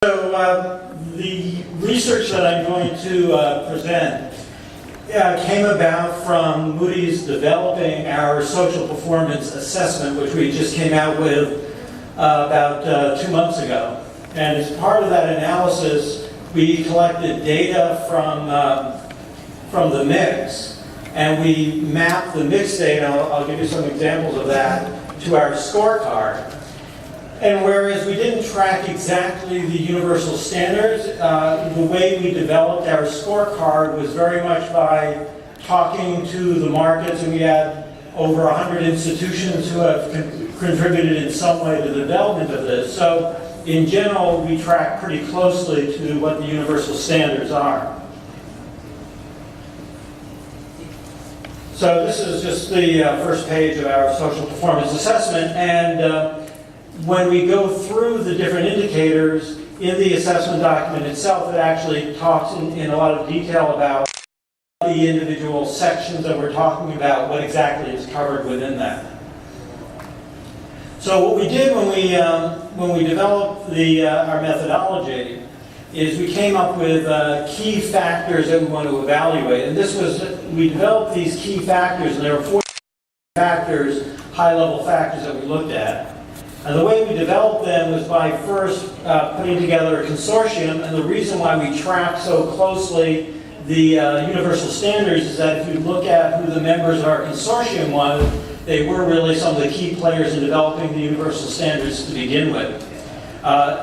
The research that I'm going to present came about from Moody's developing our social performance assessment, which we just came out with about 2 months ago. And as part of that analysis, we collected data from the mix, and we mapped the mix data, I'll give you some examples of that, to our scorecard. And whereas we didn't track exactly the universal standards, the way we developed our scorecard was very much by talking to the markets, and we had over 100 institutions who have contributed in some way to the development of this. So in general, we track pretty closely to what the universal standards are. So this is just the first page of our social performance assessment, and when we go through the different indicators in the assessment document itself, it actually talks in a lot of detail about the individual sections that we're talking about, what exactly is covered within that. So what we did when we developed our methodology is we came up with key factors that we want to evaluate. And we developed these key factors, and there were 4 factors, high-level factors that we looked at. And the way we developed them was by first putting together a consortium, and the reason why we track so closely the universal standards is that if you look at who the members of our consortium was, they were really some of the key players in developing the universal standards to begin with.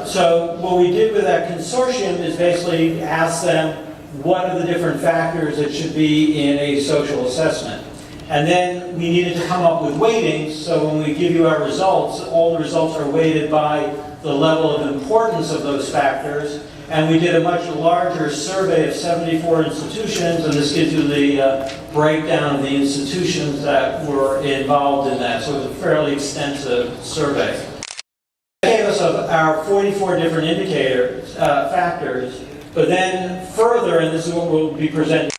So what we did with that consortium is basically ask them what are the different factors that should be in a social assessment. And then we needed to come up with weightings, so when we give you our results, all the results are weighted by the level of importance of those factors. And we did a much larger survey of 74 institutions, and this gives you the breakdown of the institutions that were involved in that. So it was a fairly extensive survey. It gave us our 44 different indicators, factors, but then further, and this is what we'll be presenting,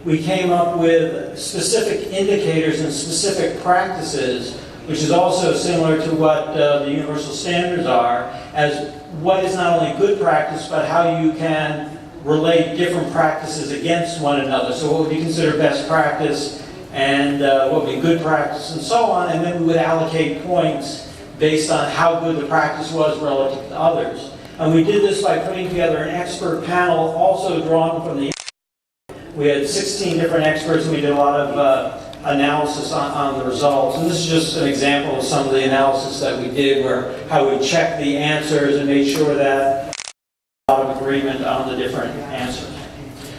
we came up with specific indicators and specific practices, which is also similar to what the universal standards are, as what is not only good practice, but how you can relate different practices against one another. So what would be considered best practice, and what would be good practice, and so on, and then we would allocate points based on how good the practice was relative to others. And we did this by putting together an expert panel, also drawn from the We had 16 different experts, and we did a lot of analysis on the results. And this is just an example of some of the analysis that we did, how we checked the answers and made sure that a lot of agreement on the different answers.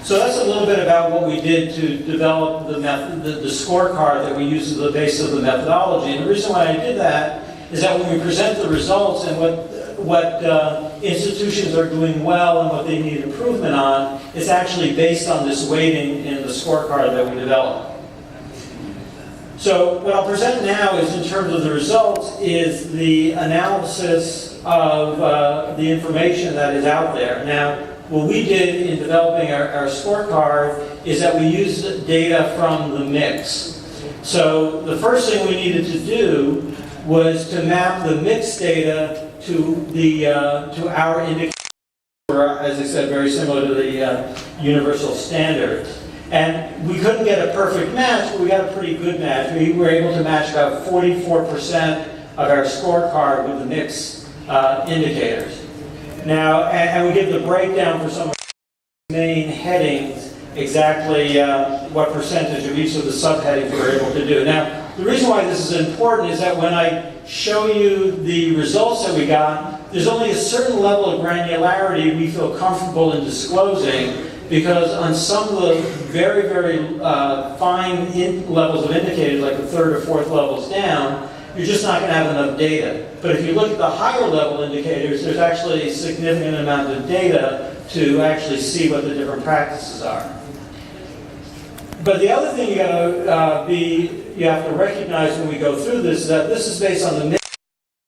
So that's a little bit about what we did to develop the scorecard that we use as the base of the methodology. And the reason why I did that is that when we present the results and what institutions are doing well and what they need improvement on, it's actually based on this weighting in the scorecard that we developed. So what I'll present now is, in terms of the results, is the analysis of the information that is out there. Now, what we did in developing our scorecard is that we used data from the mix. So the first thing we needed to do was to map the mix data to our indicators, as I said, very similar to the universal standards. And we couldn't get a perfect match, but we got a pretty good match. We were able to match about 44% of our scorecard with the mix indicators. Now, and we give the breakdown for some of the main headings, exactly what percentage of each of the subheadings we were able to do. Now, the reason why this is important is that when I show you the results that we got, there's only a certain level of granularity we feel comfortable in disclosing, because on some of the very, very fine levels of indicators, like the 3rd or 4th levels down, you're just not going to have enough data. But if you look at the higher level indicators, there's actually a significant amount of data to actually see what the different practices are. But the other thing you have to recognize when we go through this is that this is based on the mix,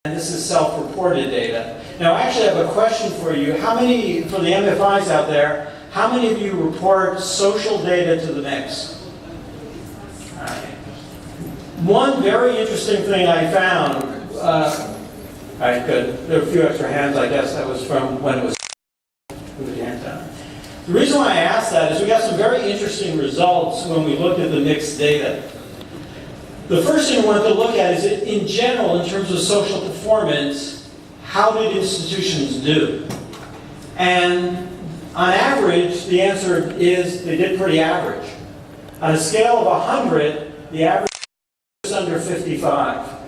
and this is self-reported data. Now, I actually have a question for you. How many, for the MFIs out there, how many of you report social data to the mix? All right. One very interesting thing I found All right, good. There are a few extra hands, I guess that was from when it was. Move your hands down. The reason why I asked that is we got some very interesting results when we looked at the mixed data. The first thing we wanted to look at is, in general, in terms of social performance, how did institutions do? And on average, the answer is they did pretty average. On a scale of 100, the average was under 55.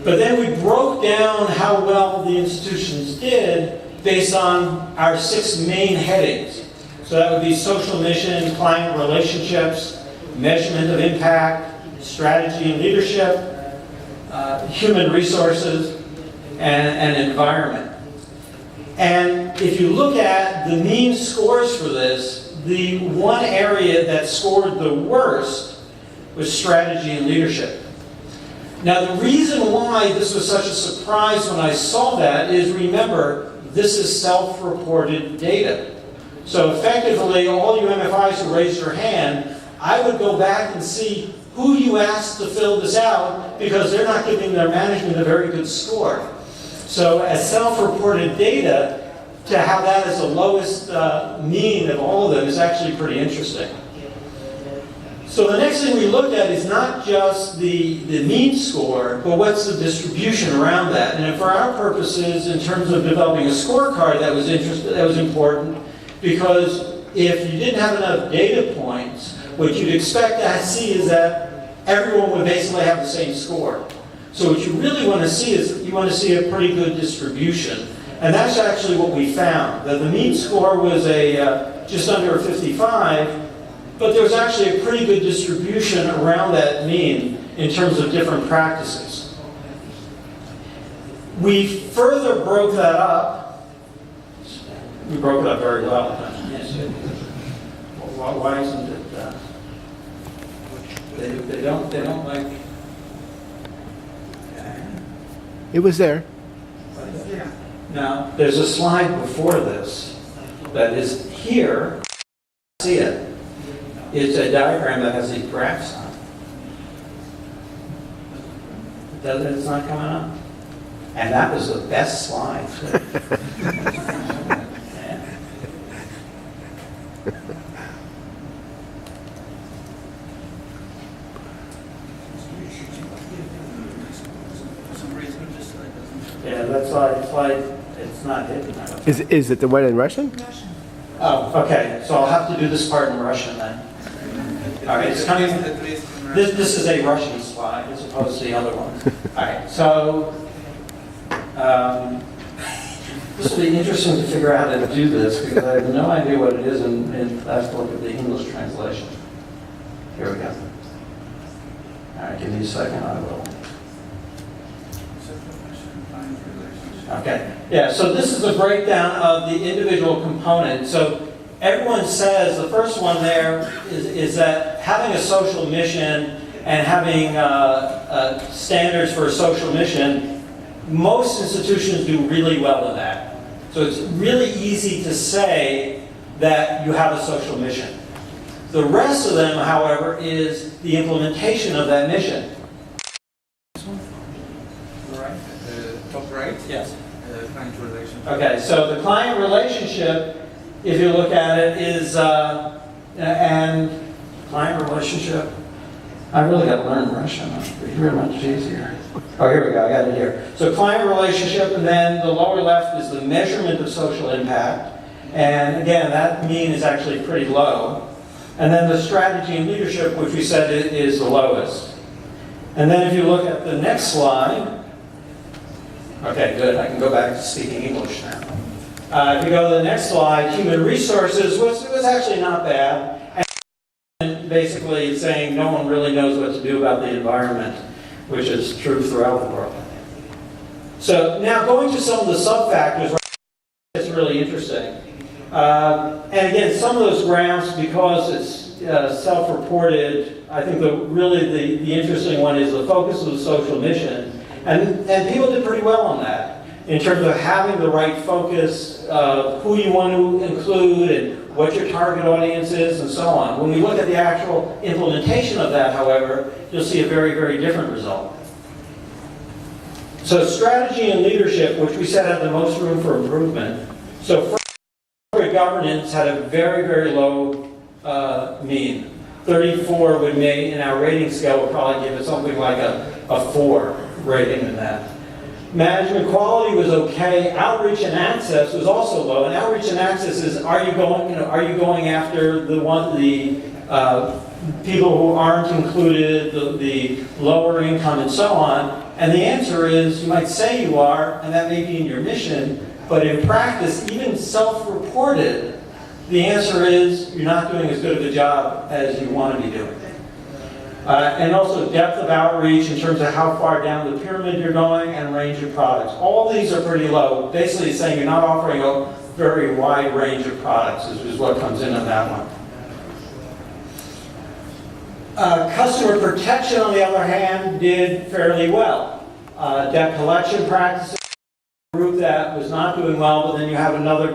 But then we broke down how well the institutions did based on our 6 main headings. So that would be social mission, client relationships, measurement of impact, strategy and leadership, human resources, and environment. And if you look at the mean scores for this, the one area that scored the worst was strategy and leadership. Now, the reason why this was such a surprise when I saw that is, remember, this is self-reported data. So effectively, all you MFIs who raised your hand, I would go back and see who you asked to fill this out, because they're not giving their management a very good score. So as self-reported data, to have that as the lowest mean of all of them is actually pretty interesting. So the next thing we looked at is not just the mean score, but what's the distribution around that. And for our purposes, in terms of developing a scorecard, that was important, because if you didn't have enough data points, what you'd expect to see is that everyone would basically have the same score. So what you really want to see is, you want to see a pretty good distribution. And that's actually what we found. That the mean score was just under a 55, but there was actually a pretty good distribution around that mean in terms of different practices. We further broke that up. We broke it up very well. Why isn't it? They don't like. It was there. Now, there's a slide before this that is here. See it? It's a diagram that has these graphs on it. It's not coming up. And that was the best slide. Yeah, that's why it's not hidden. Is it the one in Russian? Oh, okay. So I'll have to do this part in Russian then. All right, it's coming. This is a Russian slide as opposed to the other one. All right, so this will be interesting to figure out how to do this, because I have no idea what it is, and I have to look at the English translation. Here we go. All right, give me a second. I will. Okay, yeah, so this is a breakdown of the individual components. So everyone says, the first one there is that having a social mission and having standards for a social mission, most institutions do really well in that. So it's really easy to say that you have a social mission. The rest of them, however, is the implementation of that mission. Top right? Yes. Client relationship. Okay, so the client relationship, if you look at it, is, and client relationship, I really got to learn Russian. It's really much easier. Oh, here we go, I got it here. So client relationship, and then the lower left is the measurement of social impact. And again, that mean is actually pretty low. And then the strategy and leadership, which we said is the lowest. And then if you look at the next slide, okay, good. I can go back to speaking English now. If you go to the next slide, human resources was actually not bad. And basically saying no one really knows what to do about the environment, which is true throughout the world. So now going to some of the sub-factors, it's really interesting. And again, some of those graphs, because it's self-reported, I think the interesting one is the focus of the social mission. And people did pretty well on that, in terms of having the right focus, who you want to include, and what your target audience is, and so on. When we look at the actual implementation of that, however, you'll see a very, very different result. So strategy and leadership, which we said had the most room for improvement. So first, corporate governance had a very, very low mean. 34 would make, in our rating scale, would probably give it something like a 4 rating in that. Management quality was okay. Outreach and access was also low. And outreach and access is, are you going after the people who aren't included, the lower income, and so on? And the answer is, you might say you are, and that may be in your mission, but in practice, even self-reported, the answer is you're not doing as good of a job as you want to be doing. And also depth of outreach in terms of how far down the pyramid you're going and range of products. All these are pretty low. Basically it's saying you're not offering a very wide range of products is what comes in on that one. Customer protection, on the other hand, did fairly well. Debt collection practices, group that was not doing well, but then you have another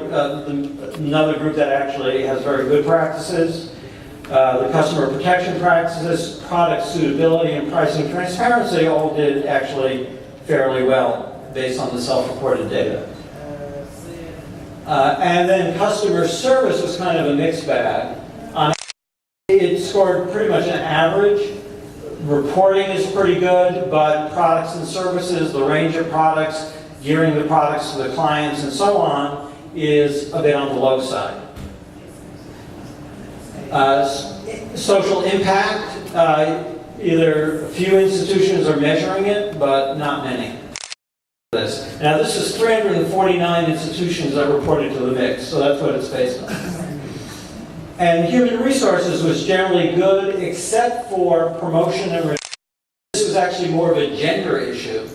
group that actually has very good practices. The customer protection practices, product suitability, and pricing transparency all did actually fairly well based on the self-reported data. And then customer service was kind of a mixed bag. It scored pretty much an average. Reporting is pretty good, but products and services, the range of products, gearing the products to the clients and so on, is a bit on the low side. Social impact, either a few institutions are measuring it, but not many. Now this is 349 institutions that reported to the mix, so that's what it's based on. And human resources was generally good, except for promotion and retention. This was actually more of a gender issue.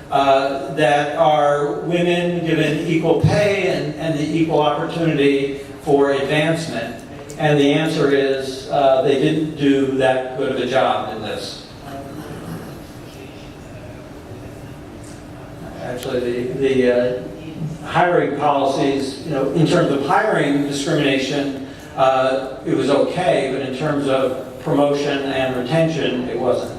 That are women given equal pay and the equal opportunity for advancement. And the answer is they didn't do that good of a job in this. Actually, the hiring policies, in terms of hiring discrimination, it was okay, but in terms of promotion and retention, it wasn't.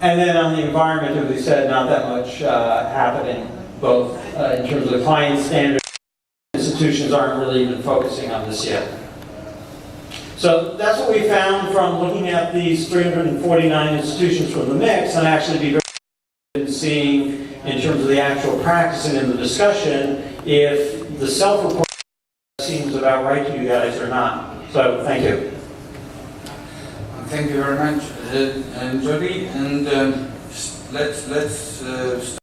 And then on the environment, as we said, not that much happening, both in terms of the client standards. Institutions aren't really even focusing on this yet. So that's what we found from looking at these 349 institutions from the mix, and actually be very interested in seeing, in terms of the actual practice and in the discussion, if the self-report seems about right to you guys or not. So thank you. Thank you very much, Jody. And let's start.